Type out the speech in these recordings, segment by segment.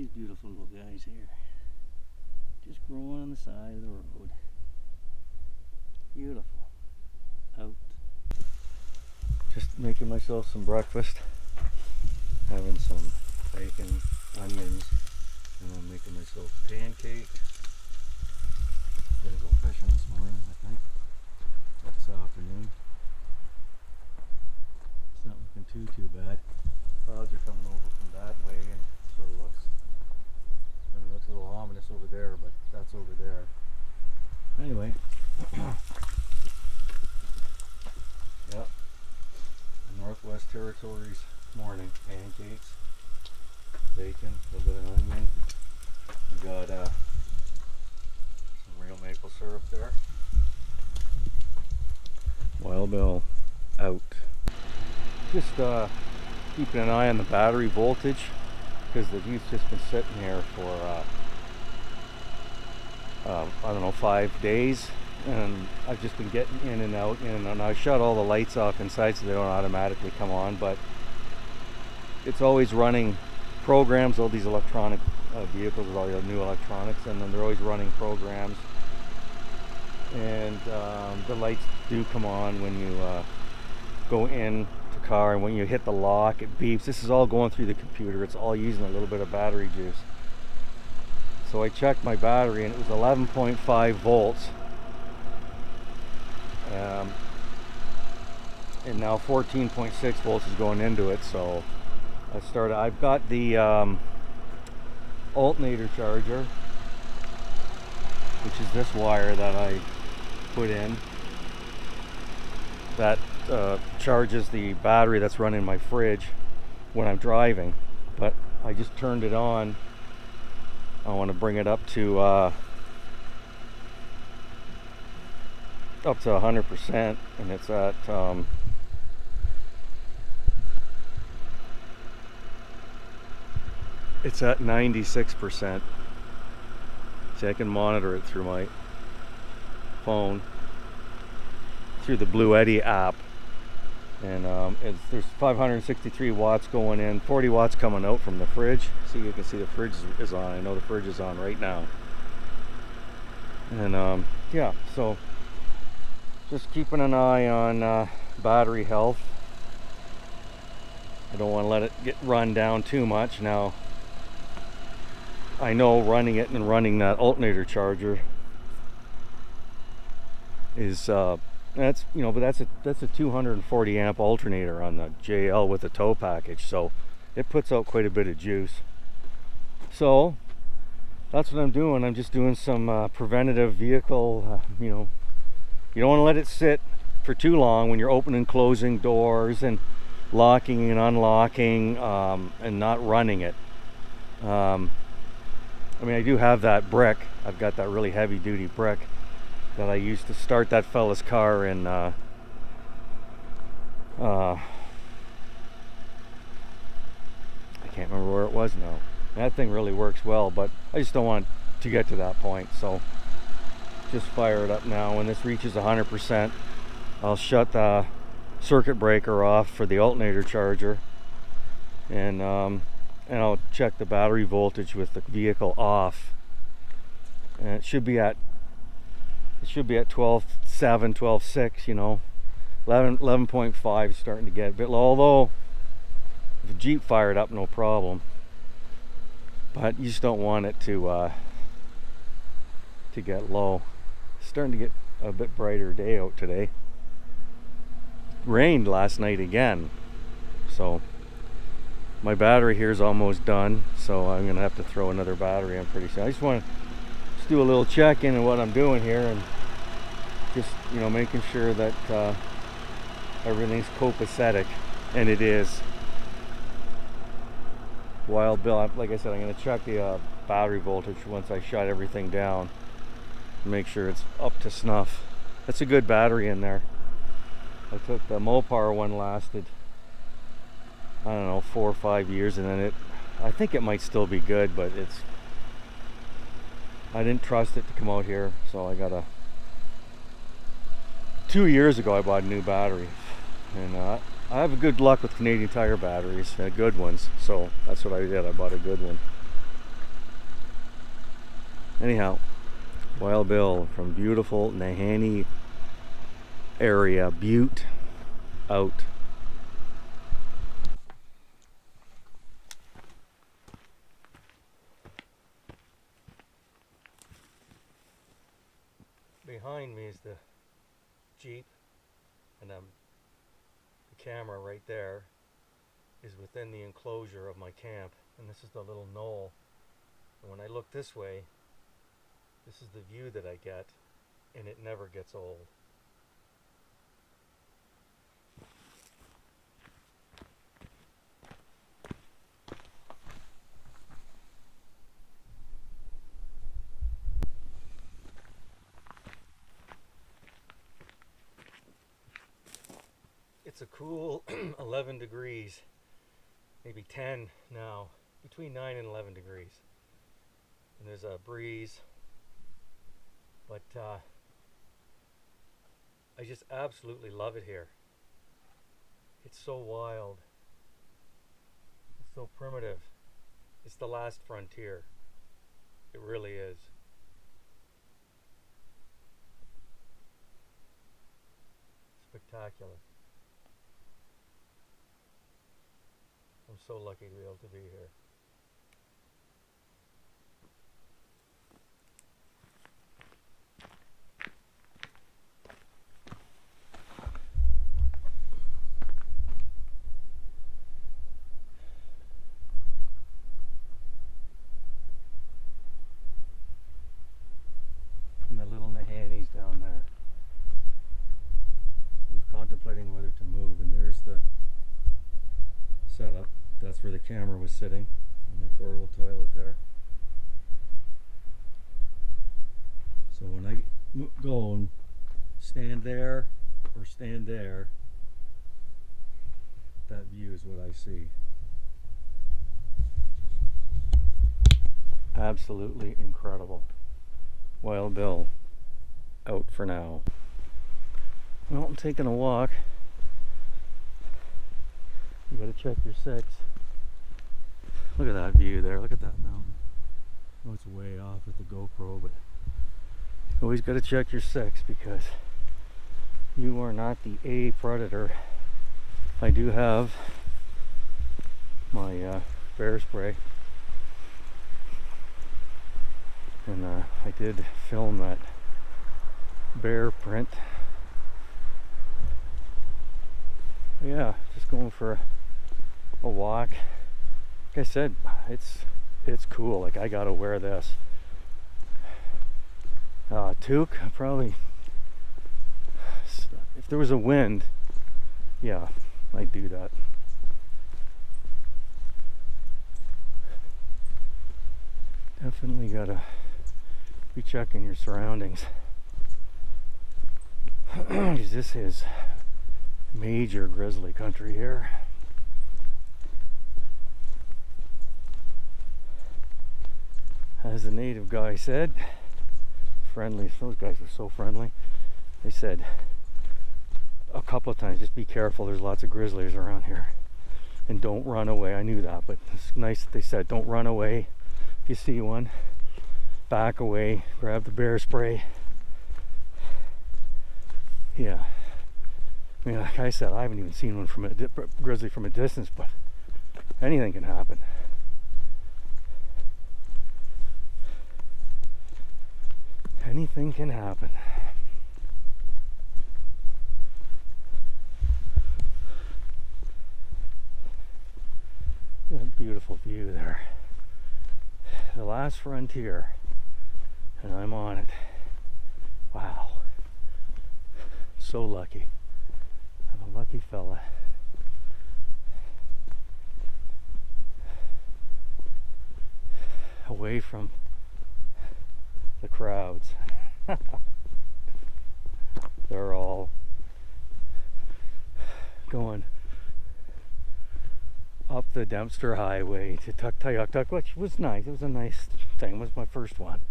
these beautiful little guys here. Just growing on the side of the road. Beautiful. Out. Just making myself some breakfast. Having some bacon, onions, and I'm making myself pancakes. Gotta go fishing this morning, I think. This afternoon. It's not looking too bad. Clouds are coming over from that way, and it sort of looks a little ominous over there, but that's over there. Anyway, yeah, Northwest Territories morning. Pancakes, bacon, a little bit of onion. I got some real maple syrup there. Wild Bill out. Just keeping an eye on the battery voltage, because the youth's just been sitting here for I don't know, 5 days, and I've just been getting in and out, and I shut all the lights off inside so they don't automatically come on, but it's always running programs, all these electronic vehicles with all the new electronics, and then they're always running programs, and the lights do come on when you go in the car, and when you hit the lock it beeps. This is all going through the computer. It's all using a little bit of battery juice. So I checked my battery and it was 11.5 volts, and now 14.6 volts is going into it. So I've got the alternator charger, which is this wire that I put in, that charges the battery that's running my fridge when I'm driving. But I just turned it on. I want to bring it up to 100%, and it's at it's at 96%. See, I can monitor it through my phone, through the Bluetti app, and there's 563 watts going in, 40 watts coming out from the fridge. See, you can see the fridge is on. I know the fridge is on right now. And yeah, so just keeping an eye on battery health. I don't want to let it get run down too much. Now I know running it and running that alternator charger is that's, you know, but that's a 240 amp alternator on the JL with the tow package, so it puts out quite a bit of juice. So that's what I'm doing. I'm just doing some preventative vehicle, you know, you don't want to let it sit for too long when you're opening and closing doors and locking and unlocking, and not running it. I mean, I do have that brick. I've got that really heavy duty brick that I used to start that fella's car in I can't remember where it was now. That thing really works well, but I just don't want to get to that point, so just fire it up now. When this reaches 100%, I'll shut the circuit breaker off for the alternator charger, and I'll check the battery voltage with the vehicle off, and it should be at 12.7, 12.6, you know. 11.5 is starting to get a bit low, although the Jeep fired up no problem, but you just don't want it to get low. It's starting to get a bit brighter day out today. Rained last night again, so my battery here is almost done, so I'm gonna have to throw another battery in pretty soon. I just want to do a little check-in on what I'm doing here, and just, you know, making sure that everything's copacetic, and it is. Wild Bill, like I said, I'm going to check the battery voltage once I shut everything down, make sure it's up to snuff. That's a good battery in there. I took the Mopar one, lasted, I don't know, 4 or 5 years, and then I think it might still be good, but I didn't trust it to come out here, so I got 2 years ago I bought a new battery, and I have good luck with Canadian Tire batteries, good ones, so that's what I did. I bought a good one. Anyhow, Wild Bill from beautiful Nahanni area, Butte, out. Behind me is the Jeep, and the camera right there is within the enclosure of my camp, and this is the little knoll. And when I look this way, this is the view that I get, and it never gets old. It's a cool 11 degrees, maybe 10 now, between 9 and 11 degrees. And there's a breeze, but I just absolutely love it here. It's so wild. It's so primitive. It's the last frontier. It really is. Spectacular. I'm so lucky to be able to be here. And the little Nahannis down there. I'm contemplating whether to move, and there's the setup. That's where the camera was sitting, and the portable toilet there. So when I go and stand there or stand there, that view is what I see. Absolutely incredible. Wild Bill, out for now. Well, I'm taking a walk. You gotta check your six. Look at that view there. Look at that mountain. Oh, it's way off with the GoPro, but you always gotta check your six because you are not the A predator. I do have my bear spray, and I did film that bear print. Yeah, just going for a walk. Like I said, it's cool. Like, I gotta wear this. Toque, probably, if there was a wind, yeah, I'd do that. Definitely gotta be checking your surroundings. Because this is major grizzly country here. As the native guy said, friendly, those guys were so friendly. They said a couple of times, just be careful, there's lots of grizzlies around here, and don't run away. I knew that, but it's nice that they said don't run away. If you see one, back away, grab the bear spray. Yeah, I mean, like I said, I haven't even seen one from a grizzly from a distance, but anything can happen. Anything can happen. What a beautiful view there. The last frontier, and I'm on it. Wow. So lucky. I'm a lucky fella. Away from the crowds. They're all going up the Dempster Highway to Tuktoyaktuk, which was nice. It was a nice thing. It was my first one.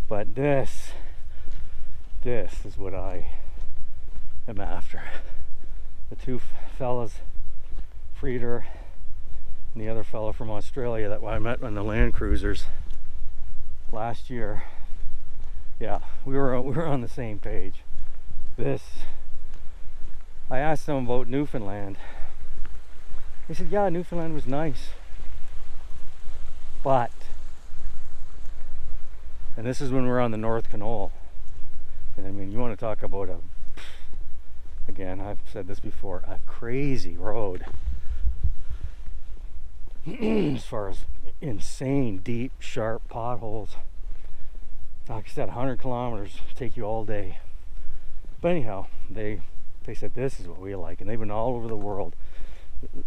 But this is what I am after. The two fellas, Frieder and the other fellow from Australia that I met on the Land Cruisers, last year. Yeah, we were on the same page. I asked them about Newfoundland. They said, yeah, Newfoundland was nice, but, and this is when we were on the North Canal, and I mean, you want to talk about again, I've said this before, a crazy road. As far as insane, deep, sharp potholes. Like I said, 100 kilometers take you all day. But anyhow, they said this is what we like, and they've been all over the world.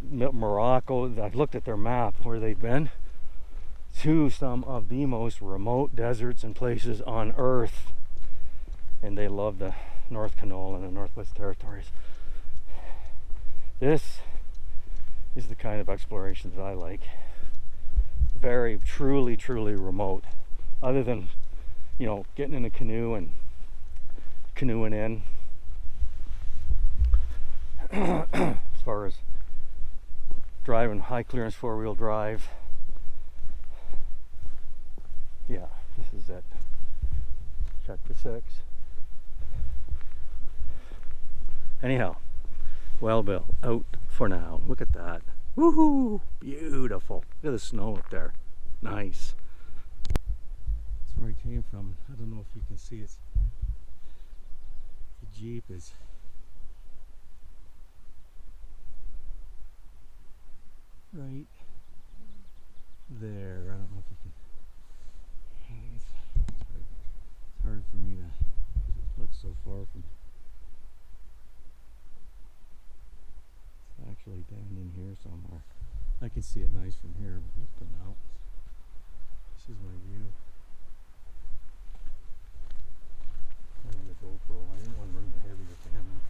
Morocco, I've looked at their map where they've been to some of the most remote deserts and places on earth, and they love the North Canal and the Northwest Territories. This is the kind of exploration that I like. Very truly remote, other than, you know, getting in a canoe and canoeing in. As far as driving high clearance 4-wheel drive, yeah, this is it. Check the 6. Anyhow, Wild Bill out for now. Look at that. Woohoo! Beautiful. Look at the snow up there. Nice. That's where I came from. I don't know if you can see it. The Jeep is right there. I don't know if you can. It's hard for me to. It looks so far from. It's actually down in here somewhere. I can see it nice from here, but look for now. This is my view. I have the GoPro. I didn't want to bring the heavier camera.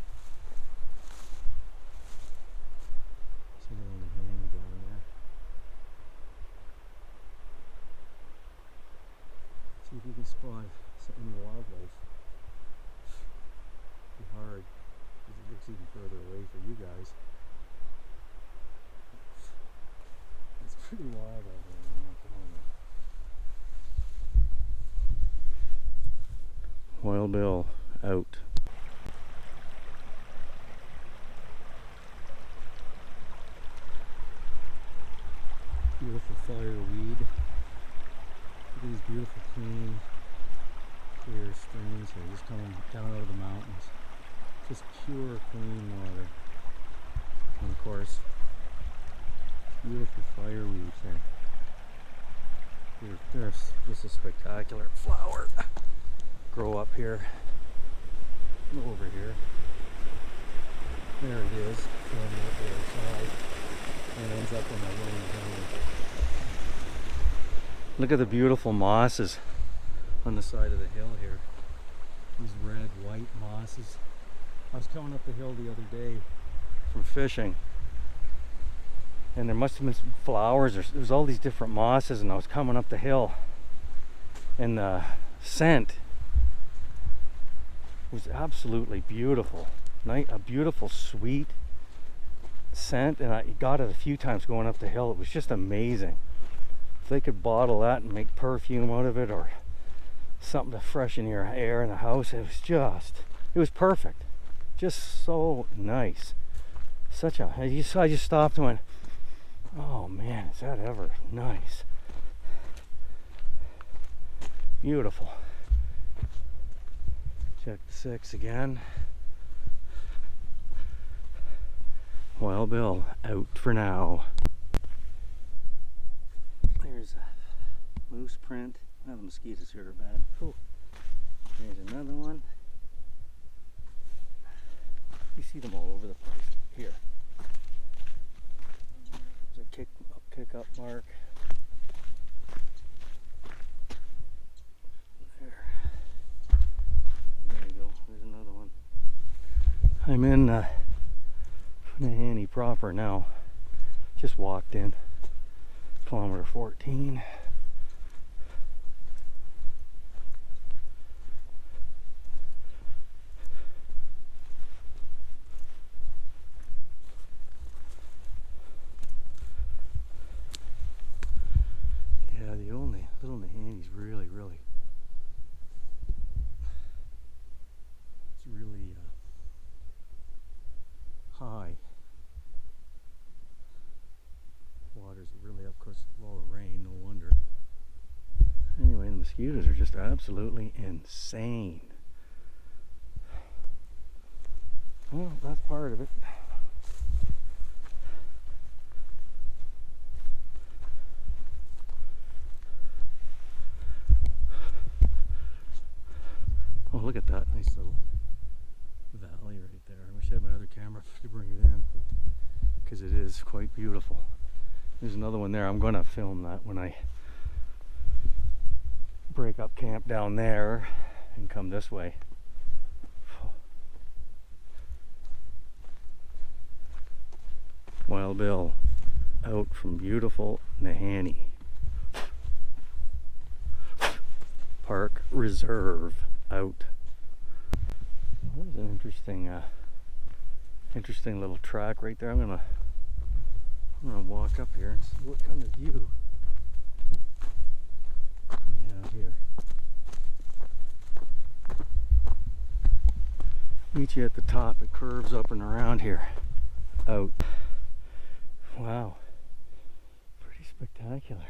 See the little handy down there. See if we can spot any wildlife. It'd be hard because it looks even further away for you guys. It's pretty wild out there. Wild Bill out. Beautiful fireweed. Look at these beautiful clean clear streams here, just coming down out of the mountains. Just pure clean water. And of course, beautiful fireweed there. There's just a spectacular flower. Grow up here. Over here. There it is. From the other side. And ends up in that little valley. Look at the beautiful mosses on the side of the hill here. These red, white mosses. I was coming up the hill the other day from fishing, and there must have been some flowers, there was all these different mosses, and I was coming up the hill, and the scent was absolutely beautiful. A beautiful sweet scent, and I got it a few times going up the hill. It was just amazing. If they could bottle that and make perfume out of it, or something to freshen your air in the house, it was perfect. Just so nice. I just stopped and went, oh man, is that ever nice. Beautiful. Check the 6 again. Wild Bill out for now. There's a moose print. Now the mosquitoes here are bad. Ooh. There's another one. You see them all over the place. Here. There's a kick up mark. There you go. There's another one. I'm in Nahani proper now. Just walked in. Kilometer 14. Yeah, the only Little Nahanni's really, it's really high. Water's really up because of all the rain, no wonder. Anyway, the mosquitoes are just absolutely insane. Well, that's part of it. Oh, look at that nice little valley right there. I wish I had my other camera to bring it in, because it is quite beautiful. There's another one there. I'm going to film that when I break up camp down there and come this way. Wild Bill out from beautiful Nahanni Park Reserve out. Well, there's an interesting little track right there. I'm gonna walk up here and see what kind of view we have here. Meet you at the top. It curves up and around here. Out. Wow. Pretty spectacular.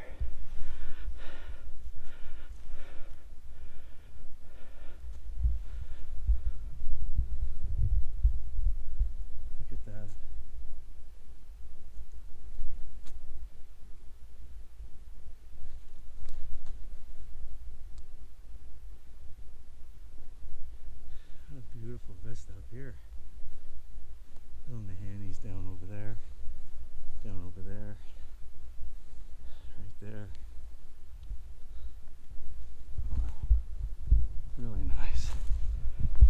Look at that. What a beautiful vista up here. Little Nahanni's down over there. Down over there. Right there. Wow. Really nice.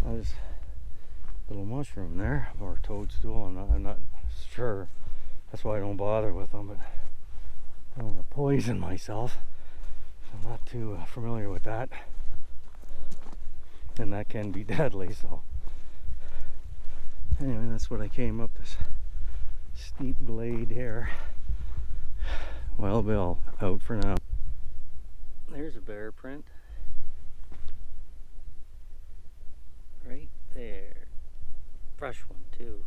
There's a little mushroom there, or toadstool. I'm not sure. That's why I don't bother with them, but I don't want to poison myself. I'm not too familiar with that. And that can be deadly, so. Anyway, that's what I came up this steep glade here. Wild Bill out for now. There's a bear print. Right there. Fresh one too.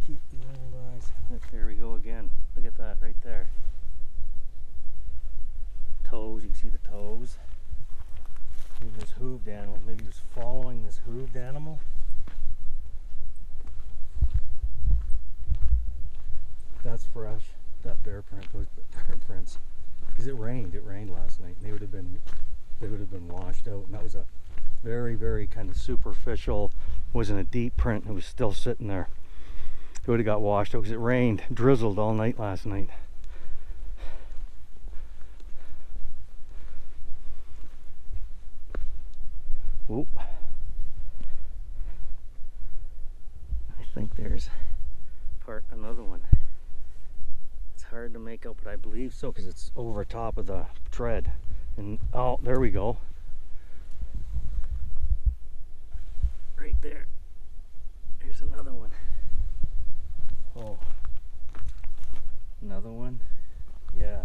Keep the old eyes. There we go again. Look at that right there. Toes, you can see the toes. Maybe this hooved animal, maybe he was following this hooved animal. That's fresh, that bear print, those bear prints. Because it rained last night. They would have been washed out, and that was a very kind of superficial, wasn't a deep print, it was still sitting there. It would have got washed out because it rained, drizzled all night last night. Oop. I think there's another one. It's hard to make out, but I believe so because it's over top of the tread. And oh, there we go. Right there. There's another one. Oh. Another one. Yeah.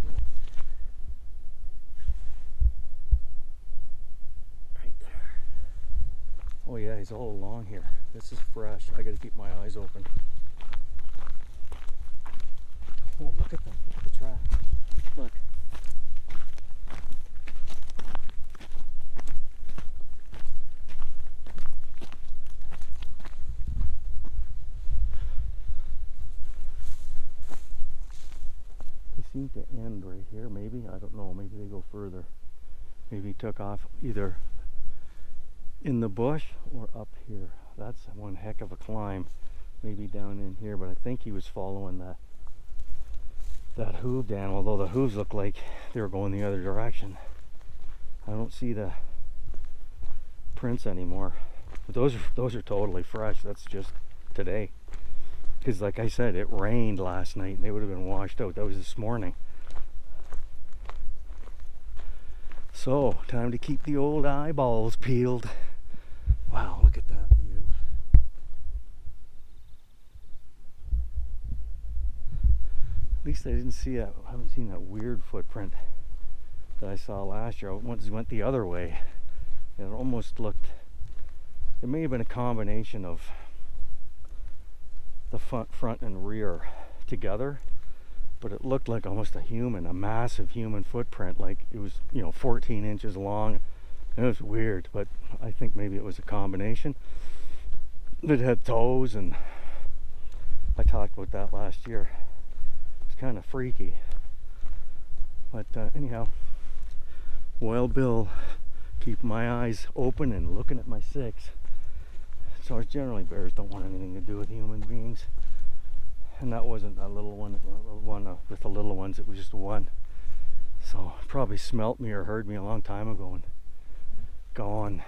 Oh yeah, he's all along here. This is fresh. I gotta keep my eyes open. Oh, look at them. Look at the track. Look. They seem to end right here, maybe. I don't know. Maybe they go further. Maybe he took off either in the bush or up here. That's one heck of a climb. Maybe down in here, but I think he was following that hooved animal, although the hooves look like they were going the other direction. I don't see the prints anymore. But those are totally fresh. That's just today. Because like I said, it rained last night and they would have been washed out. That was this morning. So, time to keep the old eyeballs peeled. Wow, look at that view. least I didn't see that. I haven't seen that weird footprint that I saw last year. Once it went the other way, it almost looked. It may have been a combination of the front and rear together, but it looked like almost a massive human footprint. Like it was, 14 inches long. It was weird, but I think maybe it was a combination. It had toes, and I talked about that last year. It's kind of freaky. But anyhow, Wild Bill, keep my eyes open and looking at my 6. So generally bears don't want anything to do with human beings. And that wasn't a little one with the little ones, it was just one. So probably smelt me or heard me a long time ago and gone.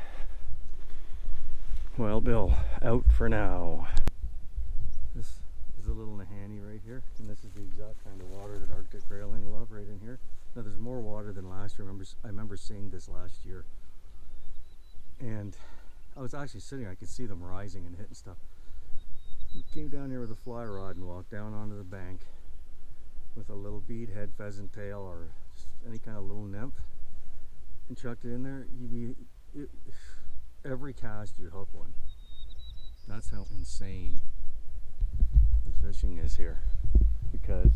Wild Bill, out for now. This is a little Nahanni right here, and this is the exact kind of water that Arctic grayling love right in here. Now there's more water than last year. I remember seeing this last year, and I was actually sitting, I could see them rising and hitting stuff. We came down here with a fly rod and walked down onto the bank with a little beadhead pheasant tail or just any kind of little nymph and chucked it in there. Every cast you'd hook one. That's how insane the fishing is here, because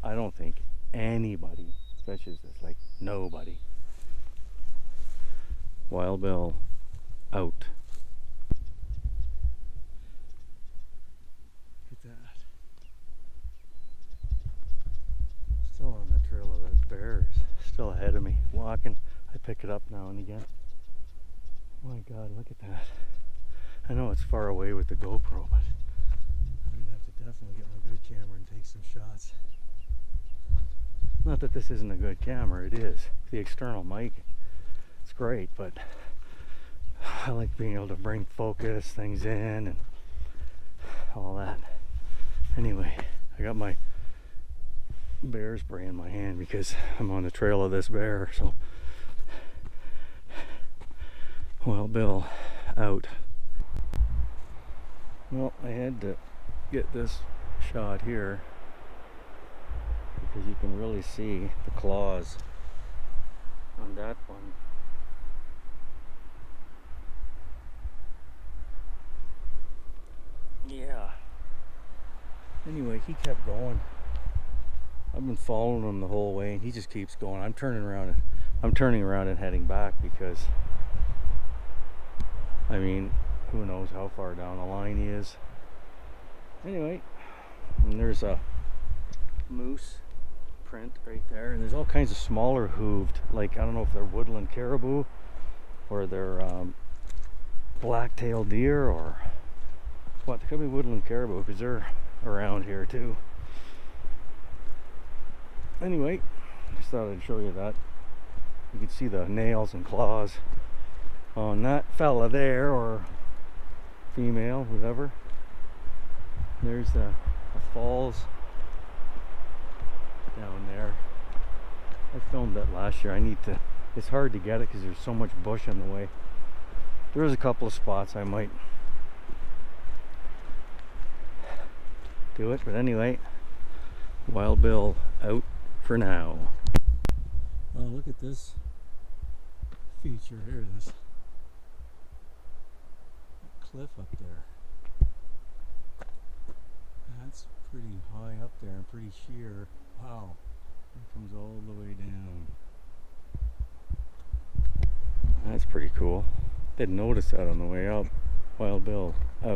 I don't think anybody fishes this, like nobody. Wild Bill out. Look at that. Still on the trail of that bear. Still ahead of me, walking. I pick it up now and again. My God, look at that. I know it's far away with the GoPro, but I'm gonna have to definitely get my good camera and take some shots. Not that this isn't a good camera, it is. The external mic, it's great, but I like being able to bring focus, things in, and all that. Anyway, I got my bear spray in my hand because I'm on the trail of this bear, so Wild Bill out. Well, I had to get this shot here because you can really see the claws on that one. Yeah. Anyway, he kept going. I've been following him the whole way, and he just keeps going. I'm turning around and heading back because, I mean, who knows how far down the line he is. Anyway, and there's a moose print right there, and there's all kinds of smaller hooved, like I don't know if they're woodland caribou or they're black-tailed deer or what. They could be woodland caribou because they're around here too. Anyway, just thought I'd show you that. You can see the nails and claws on that fella there, or female, whatever. There's the falls down there. I filmed that last year. It's hard to get it because there's so much bush in the way. There is a couple of spots I might do it, but anyway, Wild Bill out for now. Oh, look at this feature here, this cliff up there. That's pretty high up there and pretty sheer. Wow, it comes all the way down. That's pretty cool. Didn't notice that on the way up. Wild Bill out.